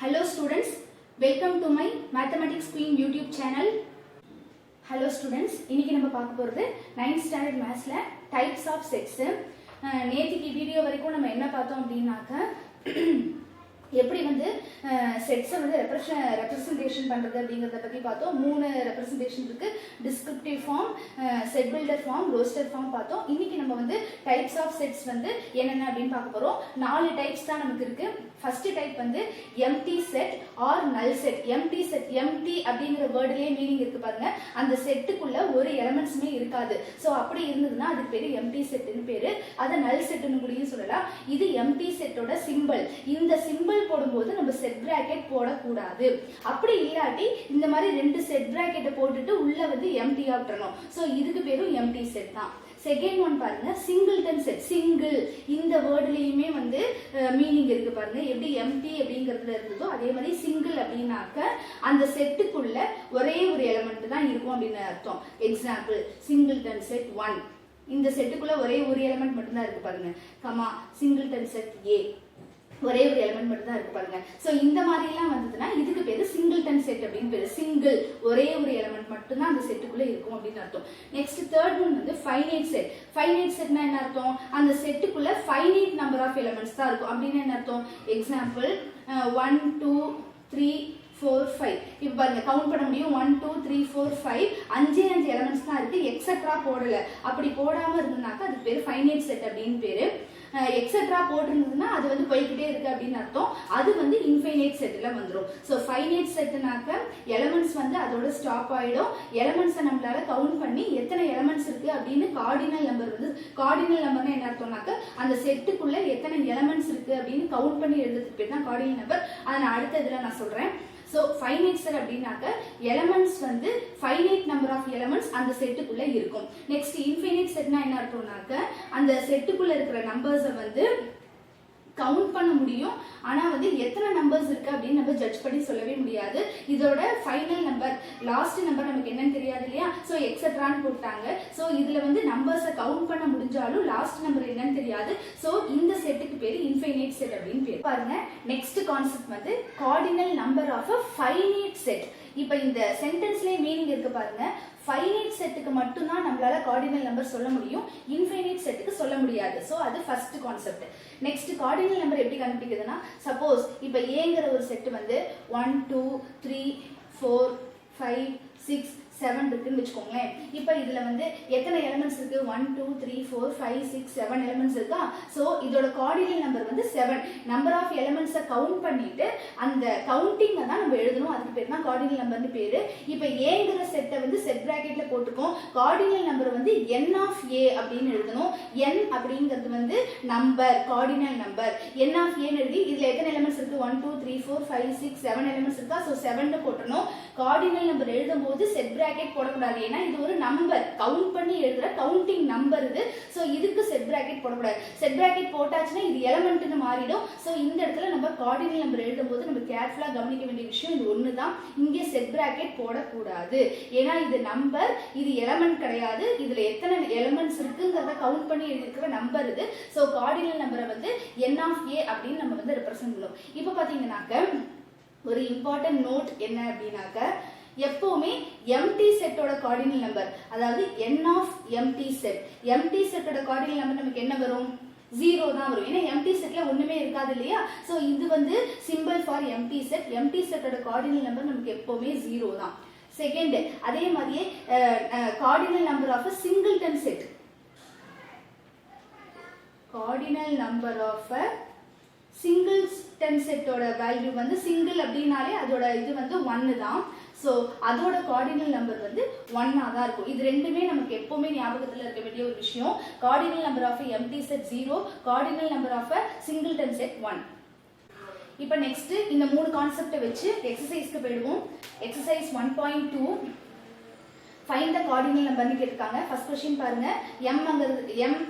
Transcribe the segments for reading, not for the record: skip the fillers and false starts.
Hello students, welcome to my Mathematics Queen YouTube channel. Hello students, இன்னைக்கு நம்ம பார்க்க போறது 9th standard mathsல types of sets. நேத்திக்கு video வரைக்கும் நம்ம என்ன பார்த்தோம் அப்படினாக்க எப்படி வந்து செட்ஸை வந்து ரெப்ரசன்டேஷன் பண்ணுறது அப்படிங்கிறத பற்றி பார்த்தோம். 3 ரெப்ரசன்டேஷன் இருக்கு. Descriptive form, set builder form, roster form பார்த்தோம். இன்னைக்கு நம்ம வந்து டைப்ஸ் ஆஃப் செட்ஸ் வந்து என்னென்ன அப்படின்னு பார்க்க போகிறோம். 4 டைப்ஸ் தான் நமக்கு இருக்கு. ஃபர்ஸ்ட் டைப் வந்து empty set or null set. Empty set, empty அப்படிங்கிற வேர்டுலேயே மீனிங் இருக்கு பாருங்க. அந்த செட்டுக்குள்ள ஒரு எலமெண்ட்ஸுமே இருக்காது. ஸோ அப்படி இருந்ததுன்னா அதுக்கு பேரு எம்டி செட்னு பேரு. அதை நல் செட்னு கூட சொல்லலாம். இது எம்டி செட்டோட சிம்பிள். இந்த சிம்பிள் போடும்போது நம்ம செட் பிராக்கெட் போடக்கூடாது. அப்படி இல்லாட்டி இந்த மாதிரி 2 செட் பிராக்கெட்டை போட்டுட்டு உள்ள வந்து எம்டி ஆட்டணும். ஸோ இதுக்கு பேரும் எம்டி செட் தான். செகண்ட் ஒன் பாருங்க, சிங்கிள்டன் செட். சிங்கிள் இந்த வேர்ட்லயுமே வந்து மீனிங் இருக்கு பாருங்க. எப்படி எம்டி அப்படிங்கிறதுல இருந்ததோ அதே மாதிரி சிங்கிள் அப்படின்னாக்க அந்த செட்டுக்குள்ள ஒரே ஒரு எலிமெண்ட் தான் இருக்கும் அப்படின்னு அர்த்தம். Example, singleton set 1. இந்த செட்டுக்குள்ள ஒரே ஒரு எலிமெண்ட் மட்டும் தான் இருக்கு பாருங்க. கமா சிங்கிள்டன் செட் ஏ, ஒரே ஒரு எலிமெண்ட் மட்டும் தான் இருக்கு பாருங்க. சோ இந்த மாதிரி எல்லாம் வந்ததுன்னா இதுக்கு பேரு சிங்கிள்டன் செட் அப்படின்னு பேரு. சிங்கிள், ஒரே ஒரு எலிமெண்ட் மட்டும் தான் அந்த செட்டுக்குள்ள இருக்கும் அப்படின்னு அர்த்தம். நெக்ஸ்ட் தேர்ட் ஒன் வந்து ஃபைனைட் செட். ஃபைனைட் செட்னா என்ன அர்த்தம்? அந்த செட்டுக்குள்ள ஃபைனைட் நம்பர் ஆஃப் எலிமெண்ட்ஸ் தான் இருக்கும் அப்படின்னு என்ன அர்த்தம்? எக்ஸாம்பிள் 1 2 3 4 5. இப்ப பாருங்க, கவுண்ட் பண்ண முடியும். 1 2 3 4 5 5 எலிமெண்ட்ஸ் தான் இருக்கு. எக்ஸெட்ரா போடல. அப்படி போடாம இருந்ததுனாக்க அதுக்கு பேரு ஃபைனைட் செட் அப்படின்னு பேரு. எக்ஸெட்ரா போட்டிருந்ததுன்னா அது வந்து போய்கிட்டே இருக்கு அப்படின்னு அர்த்தம். அது வந்து இன்ஃபைனைட் செட்ல வந்துடும். ஸோ ஃபைனைட் செட்னாக்க எலிமெண்ட்ஸ் வந்து அதோட ஸ்டாப் ஆயிடும். எலிமெண்ட்ஸை நம்மளால கவுண்ட் பண்ணி எத்தனை எலிமெண்ட்ஸ் இருக்கு அப்படின்னு கார்டினல் நம்பர் வந்து, கார்டினல் நம்பர்னா என்ன அர்த்தம்னாக்க அந்த செட்டுக்குள்ள எத்தனை எலிமெண்ட்ஸ் இருக்கு அப்படின்னு கவுண்ட் பண்ணி எழுதுறதுக்கு பேர் தான் கார்டினல் நம்பர். அதை நான் அடுத்த இதுல நான் சொல்றேன். சோ ஃபைனைட் செட் அப்படின்னாக்க எலிமெண்ட்ஸ் வந்து ஃபைனைட் நம்பர் ஆஃப் எலிமெண்ட்ஸ் அந்த செட்டுக்குள்ள இருக்கும். நெக்ஸ்ட் இன்ஃபைனைட் செட்னா என்ன அர்த்தம்னாக்க அந்த செட்டுக்குள்ள இருக்கிற நம்பர்ஸை வந்து கவுண்ட் பண்ண முடியும். ஆனா வந்து எத்தனை நம்பர்ஸ் இருக்கு அப்படின்னு நம்ம ஜட்ஜ் பண்ணி சொல்லவே முடியாது. இதோட ஃபைனல் நம்பர், லாஸ்ட் நம்பர் நமக்கு என்னன்னு தெரியாது இல்லையா? சோ எக்ஸெட்ரான்னு போட்டாங்க. சோ இதுல வந்து நம்பர்ஸை கவுண்ட் பண்ண முடிஞ்சாலும் லாஸ்ட் நம்பர் என்னன்னு தெரியாது. சோ இந்த செட்டுக்கு பேரு இன்ஃபைனைட் செட் அப்படின்னு பேரு. பாருங்க, நெக்ஸ்ட் கான்செப்ட் வந்து cardinal number of a finite set. இப்ப இந்த சென்டென்ஸ்லயே மீனிங் இருக்கு பாருங்க. ஃபைனைட் செட்டுக்கு மட்டும் தான் நம்மளால கார்டினல் நம்பர் சொல்ல முடியும், இன்ஃபைனைட் செட்டுக்கு சொல்ல முடியாது. சோ அது first concept. Next cardinal number எப்படி கண்டுபிடிக்கிறதுனா, சப்போஸ் இப்ப ஏங்கிற ஒரு செட் வந்து 1 2 3 4 5 6 7 இருக்குன்னு வச்சுக்கோங்களேன். இப்ப இதுல வந்து எத்தனை எலிமெண்ட்ஸ் இருக்கு? 1 2 3 4 5 6 7 எலிமெண்ட்ஸ் இருக்கா? சோ இதோட கார்டினல் நம்பர் வந்து 7. நம்பர் ஆஃப் எலிமெண்ட்ஸை கவுண்ட் பண்ணிட்டு அந்த கவுண்டிங்கை தான் நம்ம எழுதணும். அதுக்கு பேர் தான் கார்டினல் நம்பர்னு பேரு. இப்ப ஏங்கிற செட்டை வந்து செட் பிராக்கெட்ல போட்டுக்கோம். கார்டினல் நம்பர் வந்து n ஆஃப் a அப்படின்னு எழுதணும். n அப்படிங்கிறது வந்து number, cardinal number. n of a எழுதி இதுல எத்தனை எலிமெண்ட்ஸ் இருக்கு? 1 2 3 4 5 6 7 எலிமெண்ட்ஸ் இருக்கா? சோ 7 போட்டணும். கார்டினல் நம்பர் எழுதும் போது செட் பிராக்கெட் போடக்கூடாது. ஏன்னா இது ஒரு நம்பர், கவுண்ட் பண்ணி எழுதுற கவுண்டிங் நம்பர் இது. சோ இதுக்கு செட் பிராக்கெட் போடக்கூடாது. செட் பிராக்கெட் போட்டாச்சுன்னா இது எலிமெண்ட்னு மாறிடும். சோ இந்த இடத்துல நம்ம கார்டினல் நம்பர் எழுதும் போது நம்ம கேர்ஃபுல்லா கவனிக்க வேண்டிய விஷயம் இது ஒண்ணுதான். இங்கே செட் பிராக்கெட் போடக்கூடாது. ஏன்னா இது நம்பர், இது எலிமெண்ட் கிடையாது. இதுல எத்தனை எலிமெண்ட்ஸ் இருக்குங்கிறத கவுண்ட் பண்ணி எழுதிருக்கிற நம்பர் இது. சோ கார்டினல் நம்பரை வந்து n ஆஃப் a அப்படின்னு நம்ம வந்து ரெப்ரசென்ட் பண்ணுவோம். இப்ப பாத்தீங்கன்னாக்க ஒரு இம்பார்ட்டன்ட் நோட் என்ன அப்படின்னாக்க, எப்பவுமே எம்டி செட்டோட கார்டினல் நம்பர், அதாவது n of empty set, empty செட்டோட கார்டினல் நம்பர் நமக்கு என்ன வரும்? 0 தான் வரும். ஏன்னா எம்டி செட்ல ஒண்ணுமே இருக்காது இல்லையா? சோ இது வந்து simple for empty set. Empty செட்டோட கார்டினல் நம்பர் நமக்கு எப்பவுமே 0 தான். செகண்ட், அதே மாதிரியே cardinal number of singleton set, cardinal number of singleton செட்டோட வேல்யூ வந்து சிங்கிள் அப்படின்னாலே அதோட இது வந்து 1 தான். சோ அதோட கார்டினல் நம்பர் வந்து 1 தான் இருக்கும். இது ரெண்டுமே நமக்கு எப்பவுமே ஞாபகத்துல இருக்க வேண்டிய ஒரு விஷயம். Cardinal number of empty set 0, cardinal number of singleton set 1. இப்போ நெக்ஸ்ட் இந்த 3 கான்செப்டை வச்சு எக்ஸசைஸ்க்கு போயிடுவோம். எக்ஸசைஸ் 1.2, ஃபைண்ட் த கார்டினல் நம்பர்னு கேட்டிருக்காங்க. ஃபர்ஸ்ட் क्वेश्चन பாருங்க. m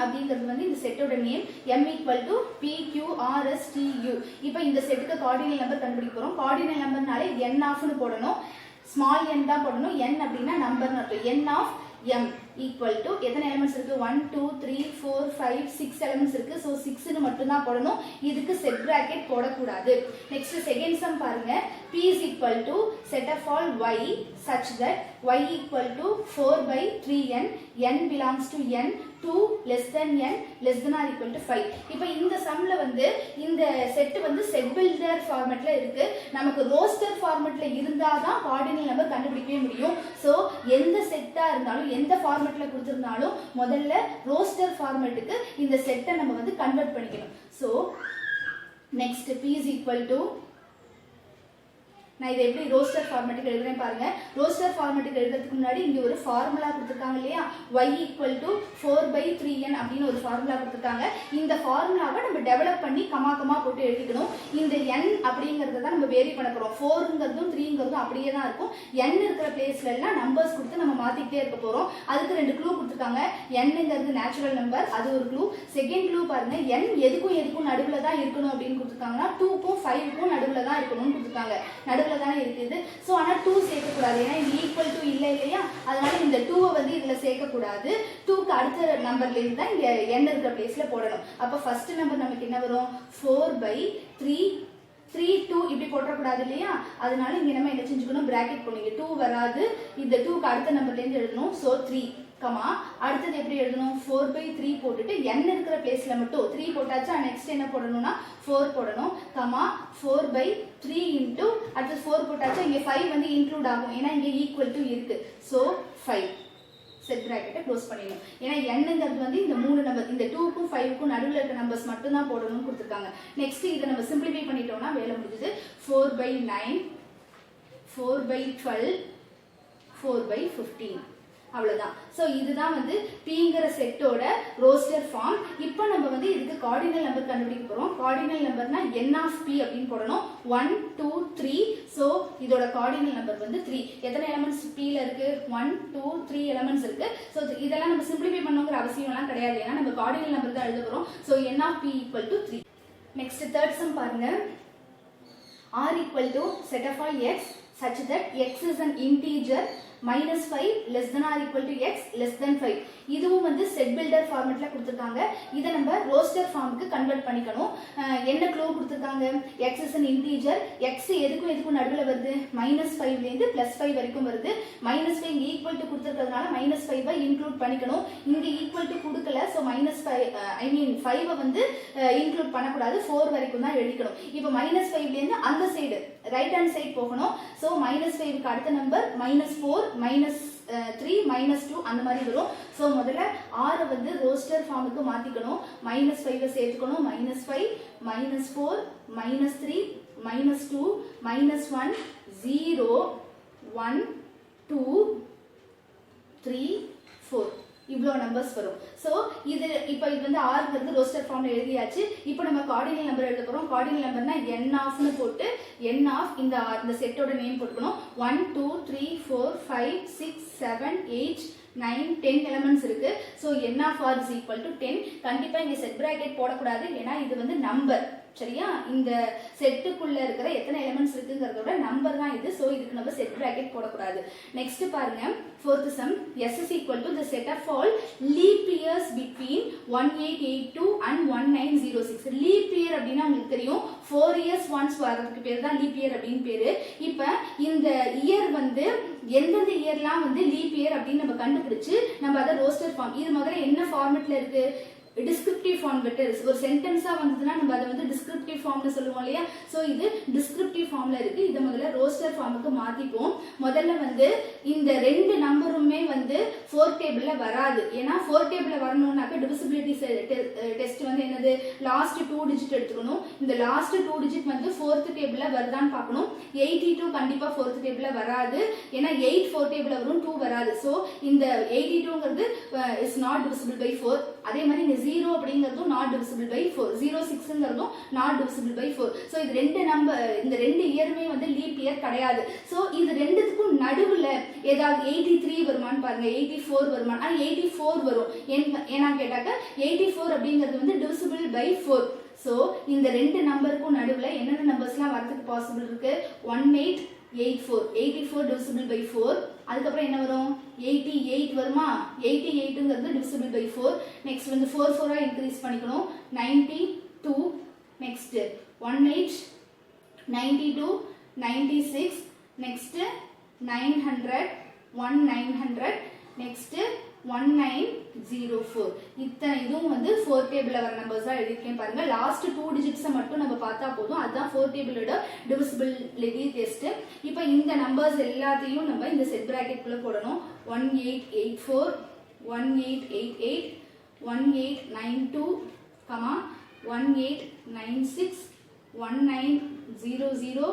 அப்படிங்கிறது வந்து இந்த செட்டோட name. m = p q r s t u. இப்போ இந்த செட்டுக்கு கார்டினல் நம்பர் கண்டுபிடிக்க போறோம். கார்டினல் நம்பர்னாலே n ஆஃப்னு போடணும். ஸ்மால் n தான் போடணும். n அப்படின்னா நம்பர்னு அர்த்தம். n ஆஃப் m equal to எத்தனை எலிமெண்ட்ஸ் இருக்கு 1 2 3 4 5 6 எலிமெண்ட்ஸ் இருக்கு சோ 6 னு மட்டும் தான் போடணும் இதுக்கு செட் பிராக்கெட் போட கூடாது நெக்ஸ்ட் செகண்ட் சம் பாருங்க p is equal to set of all y such that y equal to 4 by 3n n belongs to n 2 less than n less than or equal to 5 இப்போ இந்த சம்ல வந்து இந்த set வந்து set builder ஃபார்மட்ல இருக்கு நமக்கு roster ஃபார்மட்ல இருந்தா தான் cardinal number கண்டுபிடிக்கவே முடியும் சோ எந்த செட்டா இருந்தாலும் எந்த ஃபார்மட்ல கொடுத்திருந்தாலும் முதல்ல ரோஸ்டர் ஃபார்மட்டுக்கு இந்த செட்டை நம்ம வந்து கன்வர்ட் பண்ணிக்கணும் so next p is equal to நான் இதை எப்படி ரோஸ்டர் ஃபார்மேட்டுக்கு எழுதுறேன் பாருங்க ரோஸ்டர் ஃபார்மேட்டுக்கு எழுதுறதுக்கு முன்னாடி இங்க ஒரு ஃபார்முலா கொடுத்திருக்காங்க இல்லையா y equal to 4 by 3n அப்படின்னு ஒரு ஃபார்முலா கொடுத்திருக்காங்க இந்த ஃபார்முலாவை நம்ம டெவலப் பண்ணி கமா கமா போட்டு எழுதிக்கணும் இந்த n அப்படிங்கறத தான் நம்ம வேரி பண்ண போறோம் 4ங்கிறதும் 3ங்கிறதும் அப்படியே தான் இருக்கும் n இருக்கிற பிளேஸ்ல எல்லாம் நம்பர்ஸ் கொடுத்து நம்ம மாத்திட்டே இருக்க போறோம் அதுக்கு ரெண்டு க்ளூ கொடுத்திருக்காங்க nங்கிறது நேச்சுரல் நம்பர் அது ஒரு க்ளூ செகண்ட் க்ளூ பாருங்க n எதுக்கும் நடுவுல தான் இருக்கணும் அப்படின்னு கொடுத்திருக்காங்கன்னா 2க்கும் 5க்கும் நடுவுல தான் இருக்கணும்னு கொடுத்திருக்காங்க நடுவுல தான இருக்குது சோ ஆனா 2 சேர்க்க கூடாது ஏனா இது ஈக்குவல் டு இல்ல இல்லையா அதனால இந்த 2 வந்து இதுல சேர்க்க கூடாது 2 க்கு அடுத்த நம்பர்ல இருந்து தான் இங்க n இருக்கிற பிளேஸ்ல போடணும் அப்ப ஃபர்ஸ்ட் நம்பர் நமக்கு என்ன வரும் 4 by 3 2 இப்படி போட கூடாது இல்லையா அதனால இங்க நம்ம என்ன செஞ்சுக்கணும் பிராக்கெட் போடுங்க 2 வராது இந்த 2 க்கு அடுத்த நம்பர்ல இருந்து எழுதணும் சோ 3 கமா அடுத்து எப்படி எழுதணும் 4 by 3 போட்டுட்டு n இருக்கிற பிளேஸ்ல மட்டும் 3 போட்டாச்சா நெக்ஸ்ட் என்ன போடணும்னா 4 போடணும் கமா 4 by 3 into அடுத்து 4 போட்டாச்சா இங்க 5 வந்து இன்க்ளூட் ஆகும் ஏனா இங்க ஈக்குவல் டு இருக்கு சோ 5 செட் பிராக்கெட்டை க்ளோஸ் பண்ணிடணும் ஏனா n-ங்கிறது வந்து இந்த மூணு நம்பர் இந்த 2 க்கும் 5 க்கும் நடுவுல இருக்க நம்பர்ஸ் மட்டும் தான் போடணும்னு கொடுத்திருக்காங்க நெக்ஸ்ட் இத நம்ம சிம்பிளிஃபை பண்ணிட்டோம்னா வேலை முடிஞ்சது 4 by 9 4 by 12 4 by 15 அவ்வளவுதான் சோ இதுதான் வந்து pங்கிற செட்டோட ரோஸ்டர் ஃபார்ம் இப்போ நம்ம வந்து இதுக்கு கார்டினல் நம்பர் கண்டுபிடிக்க போறோம் கார்டினல் நம்பர்னா n of p அப்படினு போடணும் 1 2 3 சோ இதோட கார்டினல் நம்பர் வந்து 3 எத்தனை எலிமெண்ட்ஸ் p ல இருக்கு 1 2 3 எலிமெண்ட்ஸ் இருக்கு சோ இதெல்லாம் நம்ம சிம்பிளிஃபை பண்ணனும்ங்கற அவசியம் எல்லாம் கிடையாது ஏனா நம்ம கார்டினல் நம்பர் தான் எழுத போறோம் so n of p equal to 3 next third sum பாருங்க r equal to set of all x such that x is an integer minus 5 less than or equal to x less than 5 இதுவும் வந்து set builder ஃபார்மட்ல கொடுத்திருக்காங்க இத நம்ம roster ஃபார்முக்கு convert பண்ணிக்கணும் என்ன clue கொடுத்திருக்காங்க x is an integer x எதுக்கும் நடுவுல வருது -5 ல இருந்து +5 வரைக்கும் வருது -5 இங்க ஈக்குவல் டு கொடுத்திருக்கிறதுனால -5 ஐ இன்க்ளூட் பண்ணிக்கணும் இங்க ஈக்குவல் டு கொடுக்கல சோ -5 ஐ மீன் 5 வந்து இன்க்ளூட் பண்ண கூடாது 4 வரைக்கும் தான் எழுதிக்கணும் இப்போ -5 ல இருந்து அந்த சைடு ரைட் ஹேண்ட் சைடு போகணும் சோ -5 க்கு அடுத்த நம்பர் -4 -3 -2 அந்த மாதிரி வரும் சோ முதல்ல r வந்து ரோஸ்டர் ஃபார்முக்கு மாத்திக்கணும் -5 சேர்த்துக்கணும் -5 -4 -3 -2 -1 0 1 2 3 4 இவ்ளோ நம்பர்ஸ் வரும் சோ இது இப்போ இது வந்து r ங்கிறது ரோஸ்டர் ஃபார்ம்ல எழுதியாச்சு இப்போ நம்ம கார்டினல் நம்பர் எழுத போறோம் கார்டினல் நம்பர்னா n of னு போட்டு n of இந்த செட்டோட நேம் போட்டுக்கணும் 1 2 3 4 5 6 7 8 9 10 எலிமெண்ட்ஸ் இருக்கு so n of r is equal to 10 கண்டிப்பா இங்க செட் பிராக்கெட் போட கூடாது ஏனா இது வந்து நம்பர் சரியா இந்த செட்டுக்குள்ள இருக்கிற எத்தனை எலிமெண்ட்ஸ் இருக்குங்கறதோட நம்பர் தான் இது சோ இதுக்கு நம்ம செட் பிராக்கெட் போட கூடாது நெக்ஸ்ட் பாருங்க fourth sum s is equal to the set of all leap years between 1882 and 1906 leap year அப்படினா உங்களுக்கு தெரியும் 4 years once வரதுக்கு பேர் தான் leap year அப்படினு பேரு இப்போ இந்த இயர் வந்து எந்தெந்த இயர்லாம் வந்து leap year அப்படி நம்ம கண்டுபிடிச்சு நம்ம அத ரோஸ்டர் ஃபார்ம் இது முதல்ல என்ன ஃபார்மட்ல இருக்கு descriptive form letters ஒரு சென்டென்ஸா வந்ததுனா நம்ம அத வந்து descriptive formனு சொல்லுவோம் இல்லையா சோ இது descriptive formல இருக்கு இத முதல்ல ரோஸ்டர் ஃபார்முக்கு மாத்திப்போம் முதல்ல வந்து இந்த ரெண்டு நம்பருமே வந்து 4 டேபிள்ல வராது ஏனா 4 டேபிள்ல வரணும்னாக்க divisibility டெஸ்ட் வந்து என்னது லாஸ்ட் 2 டிஜிட் எடுத்துக்கணும் இந்த லாஸ்ட் 2 டிஜிட் வந்து 4th டேபிள்ல வருதான்னு பார்க்கணும் 82 கண்டிப்பா 4th டேபிள்ல வராது ஏனா 8 4 டேபிள்ல வரும் 2 வராது சோ இந்த 82ங்கிறது is not divisible by 4 அதே மாதிரி இந்த 0 அப்படிங்கிறதும் not divisible by 4 06ங்கிறதும் not divisible by 4 so இது ரெண்டு நம்பர் இந்த ரெண்டு இயருமே வந்து லீப் இயர் கிடையாது சோ இது ரெண்டுத்துக்கும் நடுவுல ஏதாவது 83 வருமான்னு பாருங்க 84 வருமா 84 வரும் ஏனா கேட்டாக்க 84 அப்படிங்கிறது வந்து divisible by 4 ஸோ இந்த ரெண்டு நம்பருக்கும் நடுவில் என்னென்ன நம்பர்ஸ்லாம் வரதுக்கு பாசிபிள் இருக்கு? 1884, 84 divisible by 4. அதுக்கப்புறம் என்ன வரும்? 88 வருமா? 88ங்கிறது divisible by 4. நெக்ஸ்ட் வந்து 4 4ஆ இன்க்ரீஸ் பண்ணிக்கணும். 92, நெக்ஸ்ட் 18, 92, 96, நெக்ஸ்ட் 900, 1900, நெக்ஸ்ட் 1904. இத்தனை இதுவும் வந்து 4 டேபிள்ல வர நம்பர்ஸ் தான் எழுதிருக்கேன் பாருங்க. லாஸ்ட் 2 டிஜிட்ஸை மட்டும் நம்ம பார்த்தா போதும். அதுதான் 4 டேபிளோட டிவிசிபிலிட்டி டெஸ்ட். இப்போ இந்த நம்பர்ஸ் எல்லாத்தையும் நம்ம இந்த செட் பிராக்கெட் குள்ள போடணும். 1884, 1888, 1892, 1896, 1900,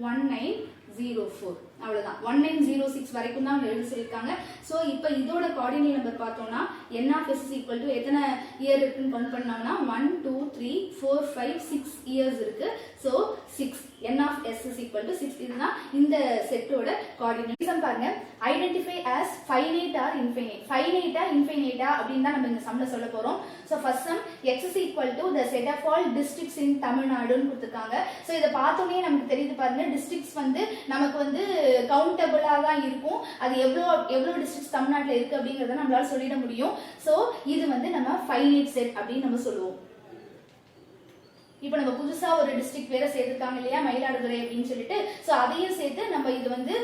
1904. அவ்வளவுதான். 1906 வரைக்கும் தான் எழுத சொல்லிருக்காங்க. சோ இப்போ இதோட கோஆர்டினேட் நம்பர் பார்த்தோம்னா n of s is equal to எத்தனை இயர் இருக்குன்னு கவுண்ட் பண்ணோம்னா 1 2 3 4 5 6 இயர்ஸ் இருக்கு. So 6 n of s is equal to 6. இதுதான் இந்த செட்டோட கோஆர்டினேட். பாருங்க, identify as finite or infinite. finite ஆ infinite ஆ அப்படினு தான் நம்ம இந்த சம்ல சொல்ல போறோம். So first sum x is equal to the set of all districts in Tamil Nadu ன்னு கொடுத்திருக்காங்க. சோ இத பார்த்தோனே நமக்கு தெரியுது பாருங்க, districts வந்து நமக்கு வந்து கவுண்டபிளா தான் இருக்கும். அது எவ்வளவு டிஸ்ட்ரிக்ட்ஸ் தமிழ்நாட்டுல இருக்கு அப்படிங்கறத நம்மளால சொல்லிட முடியும். சோ இது வந்து நம்ம ஃபைனைட் செட் அப்படின்னு நம்ம சொல்லுவோம். இப்போ நம்ம புதுசா ஒரு டிஸ்ட்ரிக்ட் வேற சேர்த்துருக்காங்க இல்லையா, மயிலாடுதுறை அப்படின்னு சொல்லிட்டு. சோ அதையும் சேர்த்து நம்ம இது வந்து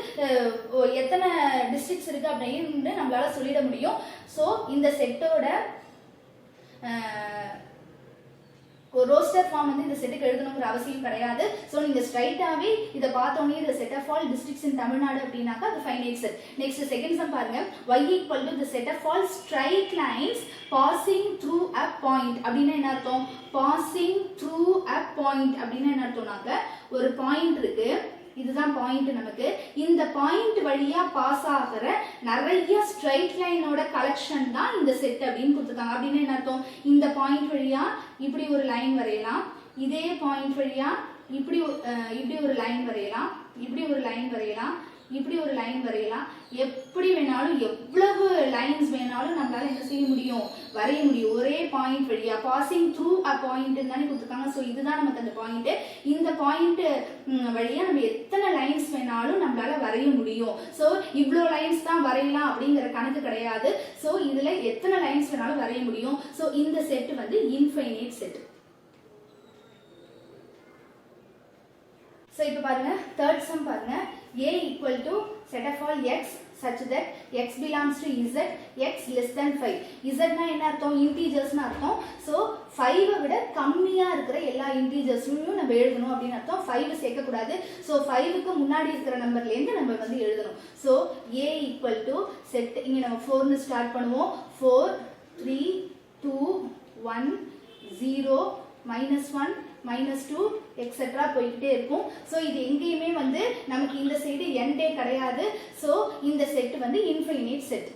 எத்தனை டிஸ்ட்ரிக்ட்ஸ் இருக்கு அப்படின்னு நம்மளால சொல்லிட முடியும். சோ இந்த செட்டோட ரோஸ்டர் ஃபார்ம் வந்து இந்த செட்டுக்கு எழுதணுங்கிற அவசியம் கிடையாது. சோ நீங்க ஸ்ட்ரைட்டாவே இத பார்த்தோனே இந்த செட் ஆஃப் ஆல் டிஸ்ட்ரிக்ட்ஸ் இன் தமிழ்நாடு அப்படினாக்கா அது finite set. Next second sum பாருங்க, y equal to the set of all straight lines passing through a point. அப்படினா என்ன அர்த்தம்? passing through a point அப்படினா என்ன அர்த்தம்னாக்க ஒரு பாயிண்ட் இருக்கு, இதுதான் பாயிண்ட். நமக்கு இந்த பாயிண்ட் வழியா பாஸ் ஆகிற நிறைய ஸ்ட்ரைட் லைனோட கலெக்ஷன் தான் இந்த செட் அப்படின்னு கொடுத்துருக்காங்க. அப்படின்னு என்ன அர்த்தம்? இந்த பாயிண்ட் வழியா இப்படி ஒரு லைன் வரையலாம், இதே பாயிண்ட் வழியா இப்படி ஒரு லைன் வரையலாம், இப்படி ஒரு லைன் வரையலாம், இப்படி ஒரு லைன் வரையலாம். எப்படி வேணாலும் எவ்வளவு லைன்ஸ் வேணாலும் நம்மளால என்ன செய்ய முடியும்? வரைய முடியும். ஒரே பாயிண்ட் வழியா பாசிங் த்ரூ அ பாயிண்ட் தானே கொடுத்துருக்காங்க. ஸோ இதுதான் நமக்கு அந்த பாயிண்ட். இந்த பாயிண்ட் வழியா நம்ம எத்தனை லைன்ஸ் வேணாலும் நம்மளால வரைய முடியும். ஸோ இவ்வளோ லைன்ஸ் தான் வரையலாம் அப்படிங்கிற கணக்கு கிடையாது. ஸோ இதுல எத்தனை லைன்ஸ் வேணாலும் வரைய முடியும். ஸோ இந்த செட் வந்து இன்ஃபைனைட் செட். So இப்போ பாருங்க, தேர்ட் சம் பாருங்க, a equal to set of all x such that x belongs to z, x less than 5. z னா என்ன அர்த்தம்? இன்டிஜர்ஸ் னு அர்த்தம். சோ 5 விட கம்மியா இருக்கிற எல்லா இன்டிஜர்ஸையும் நம்ம எழுதணும் அப்படின்னு அர்த்தம். 5 சேர்க்க கூடாது. சோ 5 க்கு முன்னாடி இருக்கிற நம்பர்ல இருந்து நம்ம வந்து எழுதணும். So a equal to set, இங்க நம்ம 4 னு ஸ்டார்ட் பண்ணுவோம். 4 3 2 1 0 -1 -2 எக்ஸெட்ரா போயிட்டே இருக்கும். சோ இது எங்கேயுமே வந்து நமக்கு இந்த சைடு எண்டே கிடையாது. சோ இந்த செட் வந்து இன்ஃபைனைட் செட்.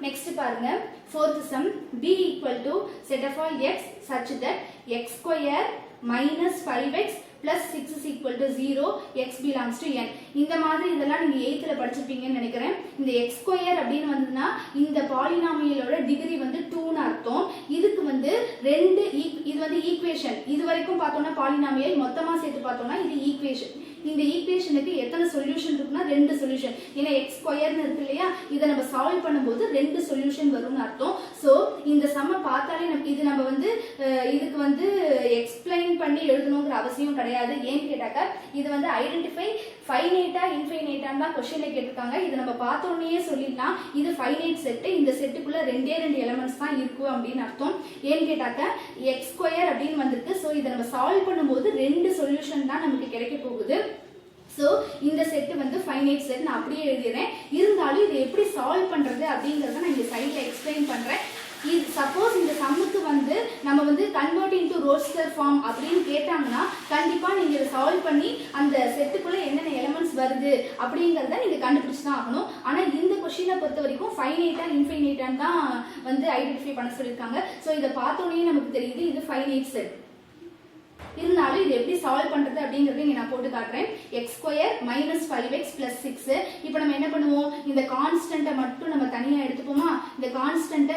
நெக்ஸ்ட் பாருங்க, fourth sum, b equal to set of all x such that x square minus 5x plus 6 is equal to 0, x belongs to n. இந்த மாதிரி இதெல்லாம் நீங்க 8th படிச்சிருப்பீங்கன்னு நினைக்கிறேன். இந்த x ஸ்கொயர் அப்படின்னு வந்ததுன்னா இந்த பாலினாமியலோட டிகிரி வந்து 2 ன்னு அர்த்தம். இதுக்கு வந்து ரெண்டு இது வந்து ஈக்குவேஷன். இது வரைக்கும் பார்த்தோம்னா பாலினாமியல், மொத்தமா சேர்த்து பார்த்தோம்னா இது ஈக்குவேஷன். இந்த ஈக்குவேஷனுக்கு எத்தனை சொல்யூஷன் இருக்குன்னா 2 சொல்யூஷன். ஏன்னா x ஸ்கொயர்னு இருக்கு இல்லையா, இதை நம்ம சால்வ் பண்ணும்போது 2 சொல்யூஷன் வரும்னு அர்த்தம். சோ இந்த சம்ம பார்த்தாலே நமக்கு இது நம்ம வந்து இதுக்கு வந்து எக்ஸ்பிளைன் பண்ணி எழுதணுங்கிற அவசியம் கிடையாது. ஏன்னு கேட்டாக்கா இது வந்து ஐடென்டிஃபை ஃபைனைட்டா இன்ஃபைனைட்டான்னு தான் கொஸ்டின்ல கேட்டிருக்காங்க. இது நம்ம பார்த்தோன்னே சொல்லிடலாம், இது ஃபைனைட் செட். இந்த செட்டுக்குள்ள 2 எலிமெண்ட்ஸ் தான் இருக்கும் அப்படின்னு அர்த்தம். ஏன்னு கேட்டாக்கா எக்ஸ் ஸ்கொயர் அப்படின்னு வந்திருக்கு. ஸோ இதை நம்ம சால்வ் பண்ணும்போது 2 சொல்யூஷன் தான் நமக்கு கிடைக்க போகுது. சோ இந்த செட் வந்து ஃபைனைட் செட். நான் அப்படியே எழுதிடுறேன். இருந்தாலும் இதை எப்படி சால்வ் பண்றது அப்படிங்கறத நான் இந்த சைட்ல எக்ஸ்பிளைன் பண்றேன். சப்போஸ் இந்த சம்முக்கு வந்து நம்ம வந்து கன்வெர்ட்டிங் டு ரோஸ்டர் ஃபார்ம் அப்படின்னு கேட்டாங்கன்னா கண்டிப்பா நீங்க இதை சால்வ் பண்ணி அந்த செட்டுக்குள்ள என்னென்ன எலிமெண்ட்ஸ் வருது அப்படிங்கறத நீங்க கண்டுபிடிச்சு தான் ஆகணும். ஆனா இந்த கொஸ்டினை பொறுத்த வரைக்கும் ஃபைனைட்டா இன்ஃபைனைட்டான்னு தான் வந்து ஐடென்டிஃபை பண்ண சொல்லியிருக்காங்க. ஸோ இதை பார்த்தோன்னே நமக்கு தெரியுது இது ஃபைனைட் செட். இருந்தாலும் இது எப்படி சால்வ் பண்றது அப்படிங்கறதை இங்க நான் போட்டு காட்டுறேன். x square minus 5x plus 6. இப்போ நம்ம என்ன பண்ணுவோம், இந்த கான்ஸ்டன்ட்டை மட்டும் நம்ம தனியா எடுத்துப்போமா, இந்த கான்ஸ்டன்ட்டை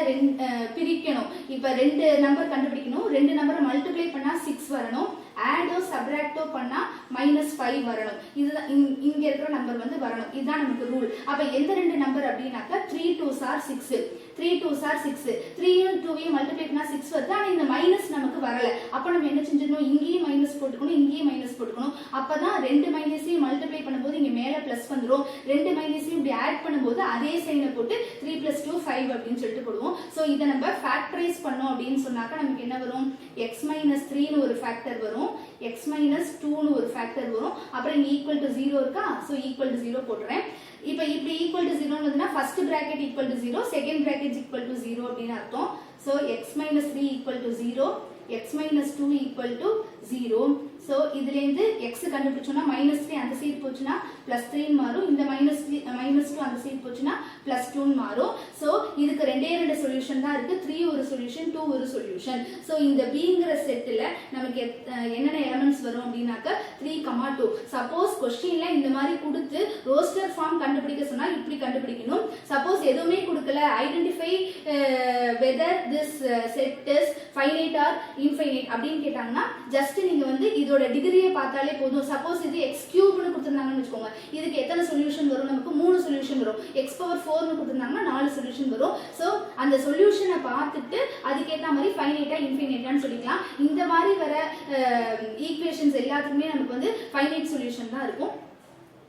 பிரிக்கணும். இப்போ ரெண்டு நம்பர் கண்டுபிடிக்கணும், ரெண்டு நம்பரை மல்டிப்ளை பண்ணா 6 வரணும், ஆடோ சப்ராக்டோ பண்ணா -5 வரணும். இதுதான் இங்க இருக்கிற நம்பர் வந்து வரணும். இதுதான் நமக்கு ரூல். அப்ப எந்த ரெண்டு நம்பர் அப்படின்னாக்கா 3 2s are 6, 3 2s are 6, 3 2 multiply பண்ணா 6 வருது. ஆனா இந்த மைனஸ் நமக்கு வரல. அப்ப நம்ம என்ன செஞ்சிடணும், இங்கேயும் மைனஸ் போட்டுக்கணும், இங்கேயும் மைனஸ் போட்டுக்கணும். அப்பதான் ரெண்டு மைனஸையும் மல்டிப்ளை பண்ணும்போது இங்க மேல பிளஸ் வந்துரும், ரெண்டு மைனஸையும் இப்படி ஆட் பண்ணும்போது அதே சைனை போட்டு 3 + 2 5 அப்படின்னு சொல்லிட்டு போடுவோம். சோ இதை நம்ம ஃபேக்டரைஸ் பண்ணோம் அப்படின்னு சொன்னாக்கா நமக்கு என்ன வரும், x - 3 னு ஒரு ஃபேக்டர் வரும், x - 2 னு ஒரு ஃபேக்டர் வரும். அப்புறம் இங்க ஈக்குவல் டு 0 இருக்கா, சோ ஈக்குவல் டு 0 போட்டுறேன். இப்போ இப்படி ஈக்குவல் டு 0 னுதுன்னா first bracket equal to 0, second bracket equal to 0 அப்படினு அர்த்தம். So x - 3 equal to 0, x - 2 equal to 0. So இதுல இருந்து x கண்டுபிடிச்சோம்னா -3 அந்த சைடு போச்சுனா +3 ன்னு மாறும், இந்த -2 அந்த சைடு போச்சுனா +2 ன்னு மாறும். சோ இதுக்கு ரெண்டே ரெண்டு சொல்யூஷன் தான் இருக்கு, 3 ஒரு சொல்யூஷன், 2 ஒரு சொல்யூஷன். சோ இந்த bங்கற செட்ல நமக்கு என்னென்ன எலிமெண்ட்ஸ் வரும் அப்படினாக்க 3, 2. சப்போஸ் क्वेश्चनல இந்த மாதிரி கொடுத்து ரோஸ்டர் ஃபார்ம் கண்டுபிடிக்க சொன்னா இப்படி கண்டுபிடிக்கணும். சப்போஸ் எதுவுமே கொடுக்கல, identify whether this set is finite R infinite அப்படினு கேட்டாங்கன்னா ஜஸ்ட் நீங்க வந்து இதோட டிகிரியை பார்த்தாலே போதும். சப்போஸ் இது x³ னு கொடுத்திருந்தாங்கன்னு வெச்சுக்கோங்க, இதுக்கு எத்தனை சொல்யூஷன் வரும், நமக்கு 3 சொல்யூஷன் வரும். x⁴ னு கொடுத்திருந்தாங்கன்னா 4 சொல்யூஷன் வரும். சோ அந்த சொல்யூஷனை பார்த்துட்டு அதுக்கு ஏத்த மாதிரி ஃபைனைட்டா இன்ஃபைனைட்டான்னு சொல்லிக்கலாம். இந்த மாதிரி வர ஈக்குவேஷன்ஸ் எல்லாத்துக்குமே நமக்கு வந்து ஃபைனைட் சொல்யூஷன் தான் இருக்கும்.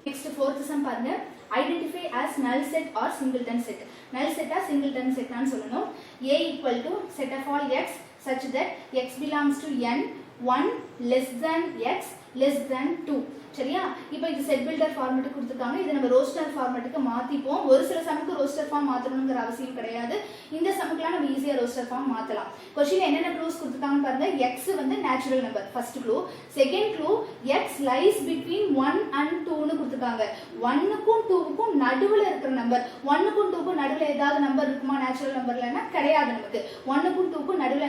நெக்ஸ்ட் fourth sum பாருங்க, identify as null set or singleton set. null set ah singleton set ஆன்னு சொல்லணும். a equal to set of all x such that x belongs to n 1 less than x less than 2. சரியா? இப்போ இது set builder format கொடுத்திருக்காங்க, இத நம்ம roster ஃபார்மேட்டுக்கு மாத்திப்போம். ஒரு சில சமக்கு ரோஸ்டர் ஃபார்ம் மாத்தணும்ங்கற அவசியம் கிடையாது. இந்த சமக்குலாம் நம்ம ஈஸியா ரோஸ்டர் ஃபார்ம் மாத்தலாம். क्वेश्चन என்னென்ன க்ளூஸ் கொடுத்திருக்காங்க பாருங்க. x வந்து natural number first clue, second clue x lies between 1 and 2 னு கொடுத்திருக்காங்க. 1 க்கும் 2 க்கும் நடுவுல இருக்கிற நம்பர், 1 க்கும் 2 க்கும் நடுவுல ஏதாவது நம்பர் இருக்குமா நேச்சுரல் நம்பர்லனா கிடையாது. நமக்கு 1 க்கும் 2 க்கும் நடுவுல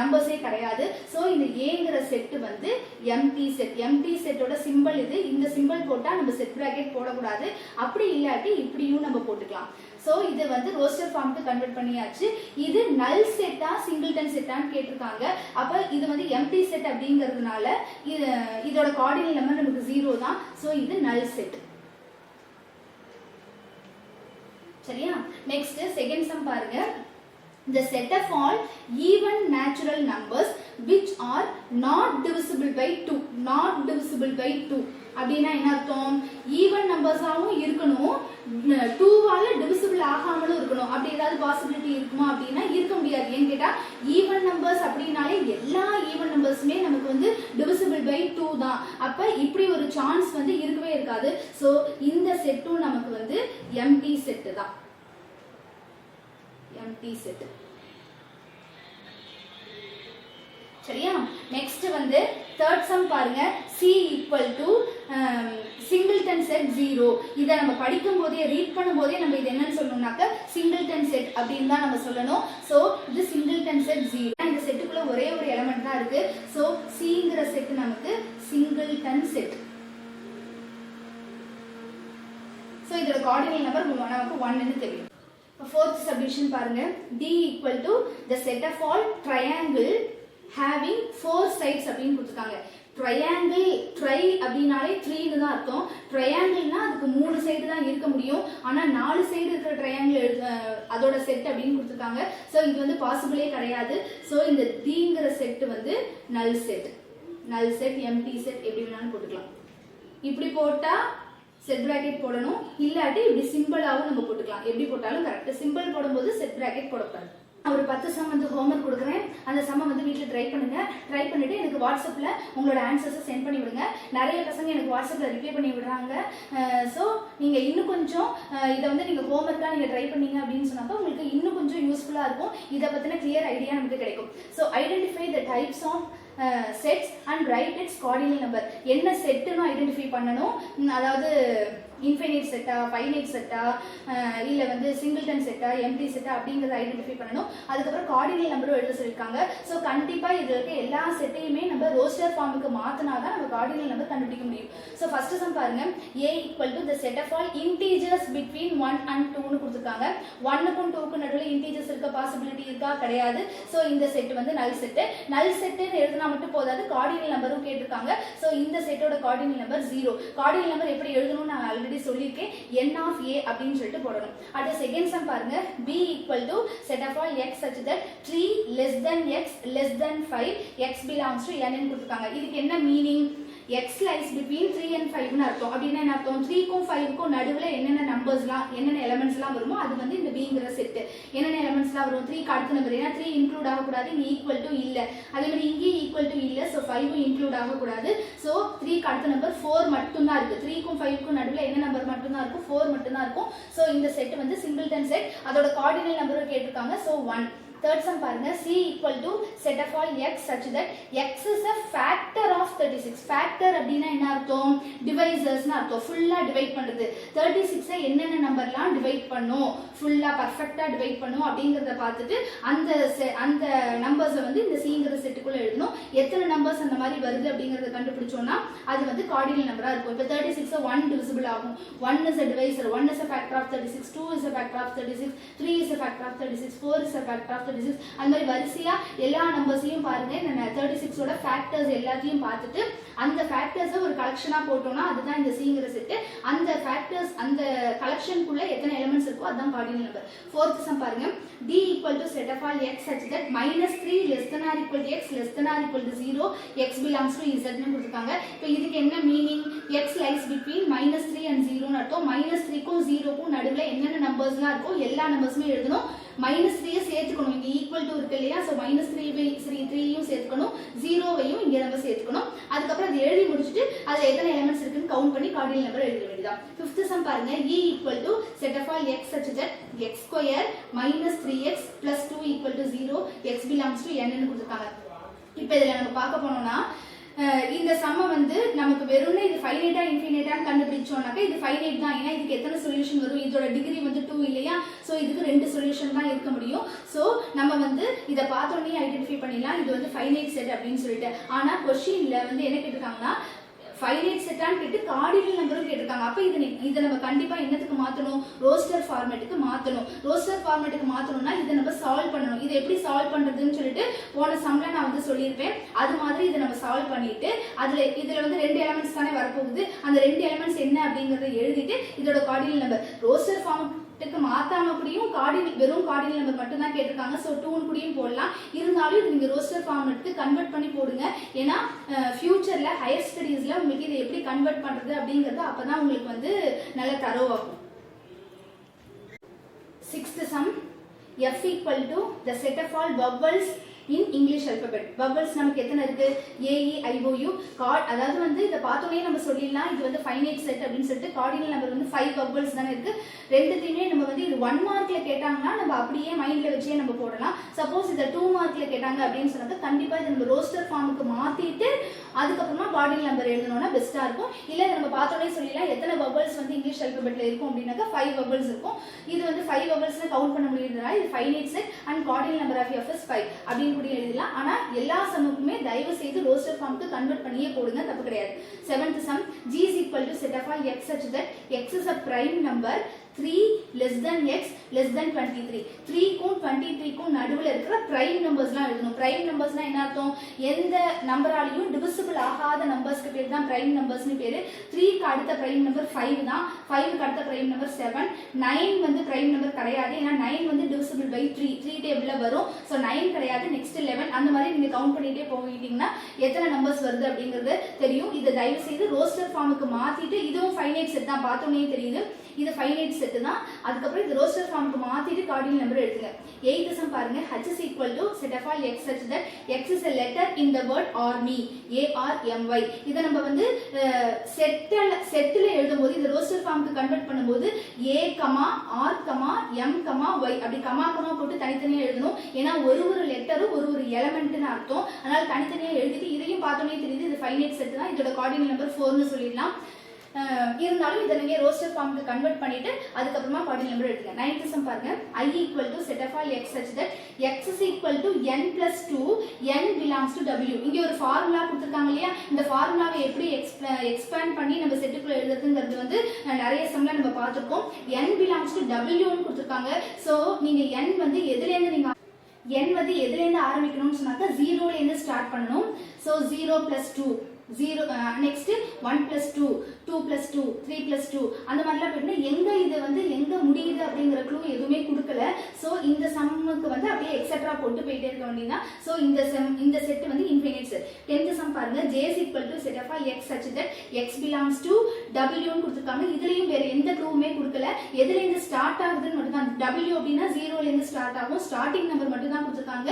நம்பர்ஸே கிடையாது. சோ இந்த aங்கற செட் வந்து எம்டி செட். எம்டி செட்டோட சிம்பல் இது. இந்த சிம்பல் போட்டா நம்ம செட் பிராக்கெட் போட கூடாது, அப்படி இல்லாட்டி இப்படியும் நம்ம போட்டுக்கலாம். சோ இது வந்து ரோஸ்டர் ஃபார்முக்கு கன்வர்ட் பண்ணியாச்சு. இது நல் செட்டா சிங்கிள்டன் செட்டான்னு கேட்டிருக்காங்க. அப்ப இது வந்து எம்டி செட் அப்படிங்கிறதுனால இதோட கார்டினல் நம்பர் நமக்கு 0 தான். சோ இது நல் செட். சரியா? நெக்ஸ்ட் செகண்ட் சம் பாருங்க. The set of all even natural numbers which are not divisible by 2. not divisible by 2 அப்படினா என்ன அர்த்தம்? ஈவன் நம்பர்ஸாவும் இருக்கணும், 2 ஆல டிவிசிபிள் ஆகாமலும் இருக்கணும். அப்படி ஏதாவது பாசிபிலிட்டி இருக்குமா அப்படினா இருக்க முடியாது. ஏன்னு கேட்டா ஈவன் நம்பர்ஸ் அப்படினாலே எல்லா ஈவன் நம்பர்ஸுமே நமக்கு வந்து டிவிசிபிள் பை 2 தான். அப்ப இப்படி ஒரு சான்ஸ் வந்து இருக்கவே இருக்காது. சோ இந்த செட்டும் நமக்கு வந்து எம்டி செட் தான். Empty set. சரியா? நெக்ஸ்ட் வந்து தேர்ட் சம் பாருங்க. c equal to singleton set 0. இத நம்ம படிக்கும் போதே ரீட் பண்ணும்போதே நம்ம இது என்னன்னு சொல்லணும்னாக்க singleton set அப்படினு தான் நம்ம சொல்லணும். சோ இது singleton set 0. இந்த செட்டுக்குள்ள ஒரே ஒரு எலிமெண்ட் தான் இருக்கு. சோ cங்கற செட் நமக்கு singleton set. சோ இதோட கார்டினல் நம்பர் நமக்கு 1 ன்னு தெரியும். Fourth subdivision பாருங்க. d equal to the set of all triangle having 4 sides அப்படினு கொடுத்திருக்காங்க. ட்ரையாங்கிள், ட்ரை அப்படினாலே 3 ன்னு தான் அர்த்தம். ட்ரையாங்கிள்னா அதுக்கு 3 சைடு தான் இருக்க முடியும். ஆனா 4 சைடு இருக்கிற ட்ரையாங்கிள் அதோட செட் அப்படினு கொடுத்திருக்காங்க. சோ இது வந்து பாசிபிளே கிடையாது. சோ இந்த dங்கற செட் வந்து நல் செட். நல் செட், எம்டி செட் எப்படி வேணாலும் போட்டுக்கலாம். இப்படி போட்டா செட் பிராக்கெட் போடணும், இல்லாட்டி இப்படி சிம்பிளாவும் நம்ம போட்டுக்கலாம். எப்படி போட்டாலும் கரெக்ட். சிம்பிள் போடும்போது செட் பிராக்கெட் போடக்கூடாது. ஒரு 10 சம் வந்து ஹோம்வொர்க் கொடுக்குறேன். அந்த சம்ம வந்து வீட்ல ட்ரை பண்ணுங்க. ட்ரை பண்ணிட்டு எனக்கு வாட்ஸ்அப்ல உங்களோட ஆன்சர்ஸை சென்ட் பண்ணி விடுங்க. நிறைய பசங்க எனக்கு வாட்ஸ்அப்ல ரிப்ளை பண்ணி விடுறாங்க. சோ நீங்க இன்னும் கொஞ்சம் இதை வந்து நீங்க ஹோம்வொர்க்கா நீங்க ட்ரை பண்ணீங்க அப்படின்னு சொன்னப்ப உங்களுக்கு இன்னும் கொஞ்சம் யூஸ்ஃபுல்லா இருக்கும். இதை பத்தின கிளியர் ஐடியா நமக்கு கிடைக்கும். So identify the types of sets and write its cardinal number. என்ன செட்டுன்னு ஐடென்டிஃபை பண்ணணும். அதாவது இன்ஃபைனைட் செட்டா, ஃபைனைட் செட்டா, இல்லை வந்து சிங்கிள்டன் செட்டா, எம்டி செட்டா அப்படிங்கிறத ஐடென்டிஃபை பண்ணணும். அதுக்கப்புறம் கார்டினல் நம்பரும் எழுத சொல்லியிருக்காங்க. ஸோ கண்டிப்பாக இதில் இருக்க எல்லா செட்டையுமே நம்ம ரோஸ்டர் ஃபார்முக்கு மாற்றினா தான் நம்ம கார்டினல் நம்பர் கண்டுபிடிக்க முடியும். ஸோ ஃபர்ஸ்ட் சம் பாருங்க, A equal to the set of all integers between 1 and 2னு கொடுத்துருக்காங்க. 1க்கும் 2க்கும் நடுவில் இன்டீஜர்ஸ் இருக்க பாசிபிலிட்டி இருக்கா? கிடையாது. ஸோ இந்த செட் வந்து நல் செட்டு. நல் செட்டுன்னு எழுதினா மட்டும் போதாது, கார்டினல் நம்பரும் கேட்டிருக்காங்க. ஸோ இந்த செட்டோட கார்டினல் நம்பர் 0. கார்டினல் நம்பர் எப்படி எழுதணும்னு நான் ஆல்ரெடி சொல்லியிருக்கேன், n of a அப்படின்னு சொல்லிட்டு போடணும். அடுத்த செகண்ட் சம் பாருங்க, b equal to set of all x such that 3 less than x less than 5 x belongs to n ன்னு கொடுத்துருக்காங்க. இதுக்கு என்ன meaning? x lies between 3 and 5 னு அர்த்தம். அப்படின்னா என்ன அர்த்தம்? 3க்கும் 5க்கும் நடுவுல என்னென்ன நம்பர்ஸ்லாம், என்னென்ன எலிமெண்ட்ஸ்லாம் வருமோ அது வந்து இந்த bங்கிற செட். என்னென்ன எலிமெண்ட்ஸ்லாம் வரும்? 3க்கு அடுத்த நம்பர். ஏன்னா 3 இன்க்ளூட் ஆகக்கூடாது, இங்க ஈக்குவல் டு இல்ல. அதே மாதிரி இங்கே ஈக்குவல் டு இல்ல, ஸோ 5ம் இன்க்ளூட் ஆகக்கூடாது. ஸோ 3க்கு அடுத்த நம்பர் 4 மட்டும்தான் இருக்கு. 3க்கும் 5க்கும் நடுவுல என்ன நம்பர் மட்டும்தான் இருக்கும்? 4 மட்டும்தான் இருக்கும். ஸோ இந்த செட் வந்து சிங்கிள்டன் செட். அதோட கார்டினல் நம்பரும் கேட்டிருக்காங்க. ஸோ 1. Third sum பாருங்க, C equal to set of all x such that x is a factor of 36. Factor அப்படின்னா என்ன அர்த்தம்? டிவைசர்ஸ்னு அர்த்தம். ஃபுல்லா டிவைட் பண்றது. 36 என்னென்ன நம்பர்லாம் டிவைட் பண்ணும், ஃபுல்லா பர்ஃபெக்ட்டா டிவைட் பண்ணும் அப்படிங்கறத பார்த்துட்டு அந்த நம்பர்ஸை வந்து இந்த Cங்கிற செட்டுக்குள்ள எழுதணும். எத்தனை நம்பர்ஸ் அந்த மாதிரி வருது அப்படிங்கறத கண்டுபிடிச்சோம்னா அது வந்து கார்டினல் நம்பரா இருக்கும். இப்போ 36 1 டிவிசிபிள் ஆகும். 1 is a divisor, 1 is a factor of 36, 2 is a factor of 36, 3 is a factor of 36, 4 is a factor of 36. அந்த மாதிரி வரிசையா எல்லா நம்பர்ஸையும் பாருங்க. இந்த 36 ஓட ஃபேக்டர்ஸ் எல்லாத்தையும் பார்த்துட்டு அந்த ஃபேக்டர்ஸை ஒரு கலெக்ஷனா போட்டோம்னா அதுதான் இந்த Cங்கிற செட். அந்த ஃபேக்டர்ஸ் அந்த கலெக்ஷனுக்குள்ள எத்தனை எலிமெண்ட்ஸ் இருக்கோ அதுதான் கார்டினல் நம்பர். ஃபோர்த் சம் பாருங்க, D equal to set of all x such that -3 less than or equal to x less than or equal to 0 x belongs to z ன்னு கொடுத்திருக்காங்க. இப்போ இதுக்கு என்ன meaning? x lies between -3 and 0 ன்னு அர்த்தம். -3க்கும் 0க்கும் நடுவுல என்னென்ன நம்பர்ஸ்லாம் இருக்கோ எல்லா நம்பர்ஸுமே எழுதணும். -3 சேர்த்துக்கணும். இங்க ஈக்குவல் டு இருக்கு இல்லையா? சோ -3யும் சேர்த்துக்கணும், 0வையும் இங்க நம்ம சேர்த்துக்கணும். அதுக்கப்புறம் அது எழுதி முடிச்சிட்டு அதுல எத்தனை எலிமெண்ட்ஸ் இருக்குன்னு கவுண்ட் பண்ணி கார்டினல் நம்பர் எழுத வேண்டியதான். ஃபிஃப்த் சம் பாருங்க, E equal to set of all x such that x square -3x plus 2 equal to 0 x belongs to n ன்னு கொடுத்திருக்காங்க. இப்போ இதுல நம்ம பார்க்க போனோம்னா இந்த சம்ம வந்து நமக்கு வெறும்னே இது ஃபைனைட்டா இன்ஃபினைட்டான்னு கண்டுபிடிச்சோம்னாக்க இது ஃபைனைட் தான். ஏன்னா இதுக்கு எத்தனை சொல்யூஷன் வரும்? இதோட டிகிரி வந்து 2 இல்லையா? ஸோ இதுக்கு 2 சொல்யூஷன் தான் இருக்க முடியும். ஸோ நம்ம வந்து இதை பார்த்தோன்னே ஐடென்டிஃபை பண்ணிடலாம் இது வந்து ஃபைனைட் செட் அப்படின்னு சொல்லிட்டு. ஆனா கொஸ்டின்ல வந்து என்ன கேட்டிருக்காங்கன்னா ஃபைனைட் செட்டான்னு கேட்டு கார்டினல் நம்பரும் கேட்டிருக்காங்க. அப்போ இதை நம்ம கண்டிப்பா என்னத்துக்கு மாற்றணும்? ரோஸ்டர் ஃபார்மேட்டுக்கு மாற்றணும். ரோஸ்டர் ஃபார்மேட்டுக்கு மாற்றணும்னா இதை நம்ம சால்வ் பண்ணணும். இதை எப்படி சால்வ் பண்றதுன்னு சொல்லிட்டு போன சம்ல நான் வந்து சொல்லியிருப்பேன். அது மாதிரி இதை நம்ம சால்வ் பண்ணிட்டு இதுல வந்து 2 எலிமெண்ட்ஸ் தானே வரப்போகுது. அந்த 2 எலிமெண்ட்ஸ் என்ன அப்படிங்கறத எழுதிட்டு இதோட கார்டினல் நம்பர் ரோஸ்டர் ஃபார்ம் மாத்தாம கூடியும் வெறும் கார்டினல் நம்பர் மட்டும் தான் கேட்டிருக்காங்க. ஸோ 2 கூடியும் போடலாம். இருந்தாலும் நீங்க ரோஸ்டர் ஃபார்ம் எடுத்து கன்வெர்ட் பண்ணி போடுங்க. ஏன்னா ஃபியூச்சர்ல ஹையர் ஸ்டடீஸ்ல உங்களுக்கு இதை எப்படி கன்வெர்ட் பண்றது அப்படிங்கறது அப்பதான் உங்களுக்கு வந்து நல்ல தரோவாகும். Sixth sum, F equal to the set of all vowels in English alphabet. vowels நமக்கு எத்தனை இருக்கு? A E I O U. அதாவது வந்து இத பார்த்தோனே நம்ம சொல்லிடலாம் இது வந்து ஃபைனைட் செட் அப்படினு சொல்லிட்டு கார்டினல் நம்பர் வந்து 5 vowels தான இருக்கு. ரெண்டுத்தையுமே நம்ம வந்து இது 1 மார்க்ல கேட்டாங்கன்னா நம்ம அப்படியே மைண்ட்ல வச்சே நம்ம போடலாம். சப்போஸ் இத 2 மார்க்ல கேட்டாங்க அப்படினு சொன்னா கண்டிப்பா இத நம்ம ரோஸ்டர் ஃபார்முக்கு மாத்திட்டு அதுக்கு அப்புறமா கார்டினல் நம்பர் எழுதணும்னா பெஸ்டா இருக்கும். இல்ல நம்ம பார்த்தோனே சொல்லிடலாம் எத்தனை vowels வந்து இங்கிலீஷ் alphabetல இருக்கும் அப்படினாக்க 5 vowels இருக்கும். இது வந்து 5 vowelsல கவுண்ட் பண்ண முடியறதுனால இது finite set and cardinal number of f is 5 அப்படினு கூட எழுதலாம். ஆனா எல்லா சம்முக்குமே தயவு செய்து ரோஸ்டர் ஃபார்முக்கு கன்வெர்ட் பண்ணியே போடுங்க, தப்பு கிடையாது. 7th sum, G is equal to set of all x such that x is a prime number 3 less than x less than 23. 3க்கும் 23க்கும் நடுவுல இருக்கிற பிரைம் நம்பர்ஸ்லாம் எழுதணும். பிரைம் நம்பர்ஸ்னா என்ன அர்த்தம்? எந்த நம்பராலையும் டிவிசிபிள் ஆகாத நம்பர்ஸ்க்கு பேர் தான் பிரைம் நம்பர்ஸ்னு பேரு. 3க்கு அடுத்த பிரைம் நம்பர் 5 தான். 5க்கு அடுத்த பிரைம் நம்பர் 7. 9 வந்து பிரைம் நம்பர் கிடையாது. ஏன்னா 9 வந்து டிவிசிபிள் பை 3 டேபிள்ல வரும். சோ 9 கிடையாது. நெக்ஸ்ட் 11 அந்த மாதிரி நீங்க கவுண்ட் பண்ணிட்டே போயிட்டீங்கன்னா எத்தனை நம்பர்ஸ் வருது அப்படிங்கிறது தெரியும். இதை தயவு செய்து ரோஸ்டர் ஃபார்முக்கு மாத்திட்டு இதுவும் ஃபைனைட் செட் தான், பார்த்தோன்னே தெரியுது இது ஃபைனைட் செட் தான். அதுக்கப்புறம் இது ரோஸ்டர் ஃபார்முக்கு மாத்திட்டு கார்டினல் நம்பர் எடுத்துங்க. 8th sum பாருங்க, h is equal to set of all x such that x is a letter in the word army. ARMY. இத நம்ம வந்து செட்ல எழுதும்போது இந்த ரோஸ்டர் ஃபார்முக்கு கன்வெர்ட் பண்ணும்போது A, R, M, Y அப்படி கமா போட்டு தனித்தனியா எழுதணும். ஏன்னா ஒரு லெட்டரும் ஒரு எலிமெண்ட்னு அர்த்தம். அதனால தனித்தனியா எழுதிட்டு இதையும் பார்த்தோன்னே தெரியுது இது ஃபைனைட் செட் தான். இதோட கார்டினல் நம்பர் 4 னு சொல்லிடலாம். இருந்தாலும் இதை நீங்க ரோஸ்டர் ஃபார்முக்கு கன்வெர்ட் பண்ணிட்டு அதுக்கப்புறமா குவார்டில் நம்பர் எடுத்துங்க. 9th சம் பாருங்க. I equal to set of all x such that x is equal to n plus 2 n belongs to w. இங்க ஒரு ஃபார்முலா கொடுத்திருக்காங்க இல்லையா, இந்த ஃபார்முலாவை எப்படி எக்ஸ்பேண்ட் பண்ணி நம்ம செட்டுக்குள்ள எழுதுறதுங்கிறது வந்து நிறைய சம்ல நம்ம பார்த்திருக்கோம். n belongs to w ன்னு கொடுத்திருக்காங்க. சோ நீங்க n வந்து எதுல இருந்து நீங்க n வந்து எதுல இருந்து ஆரம்பிக்கணும்னு சொன்னாக்க 0ல இருந்து ஸ்டார்ட் பண்ணனும். So 0 plus 2 0 next 1 plus 2 2 plus 2 3 plus 2 அந்த மாதிரிலாம் போயிட்டு எங்க இது வந்து எங்க முடியுது அப்படிங்கிற க்ளூ எதுவுமே கொடுக்கல. சோ இந்த சம்முக்கு வந்து அப்படியே எக்ஸெட்ரா போட்டு போயிட்டே இருக்க வேண்டியதா. சோ இந்த செட் வந்து இன்ஃபினிட் செட். 10th சம் பாருங்க. j is equal to set of all x such that x belongs to w ன்னு கொடுத்திருக்காங்க. இதுலயும் வேற எந்த க்ளூவுமே கொடுக்கல. எதுல இருந்து ஸ்டார்ட் ஆகுதுன்னு மட்டும் தான். w அப்படினா 0ல இருந்து ஸ்டார்ட் ஆகும். ஸ்டார்டிங் நம்பர் மட்டும் தான் கொடுத்திருக்காங்க.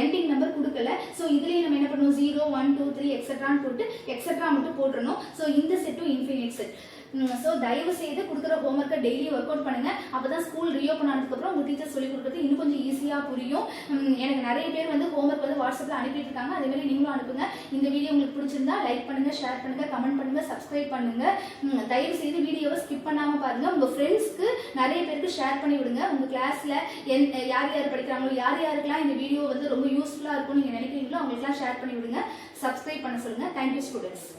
எண்டிங் நம்பர் கொடுக்கல. சோ இதுலயே நம்ம என்ன பண்ணுவோம் 0 1 2 3 எக்ஸெட்ரான்னு போட்டு எக்ஸெட்ரா மட்டும் போட்டுறணும். சோ இந்த செட்டும் இன்ஃபினிட் செட். சோ தயவு செய்து கொடுக்குற ஹோம்வொர்க்கை டெய்லி ஒர்க் அவுட் பண்ணுங்க. அப்பதான் ஸ்கூல் ரீஓபன் ஆனதுக்கு அப்புறம் உங்க டீச்சர் சொல்லி கொடுக்கறது இன்னும் கொஞ்சம் ஈஸியா புரியும். எனக்கு நிறைய பேர் வந்து ஹோம்வொர்க் வந்து வாட்ஸ்அப்ல அனுப்பிட்டு இருக்காங்க. அதே மாதிரி நீங்களும் அனுப்புங்க. இந்த வீடியோ உங்களுக்கு பிடிச்சிருந்தா லைக் பண்ணுங்க, ஷேர் பண்ணுங்க, கமெண்ட் பண்ணுங்க, சப்ஸ்கிரைப் பண்ணுங்க. தயவு செய்து வீடியோவை ஸ்கிப் பண்ணாம பாருங்க. உங்க ஃப்ரெண்ட்ஸ்க்கு நிறைய பேருக்கு ஷேர் பண்ணி விடுங்க. உங்க கிளாஸ்ல யார் யார் படிக்கிறாங்களோ யார் யாருக்கெல்லாம் இந்த வீடியோ வந்து ரொம்ப யூஸ்ஃபுல்லா இருக்கும்னு நீங்க நினைக்கிறீங்களோ அவங்களுக்குலாம் ஷேர் பண்ணி விடுங்க. சப்ஸ்கிரைப் பண்ண சொல்லுங்க. Thank you students.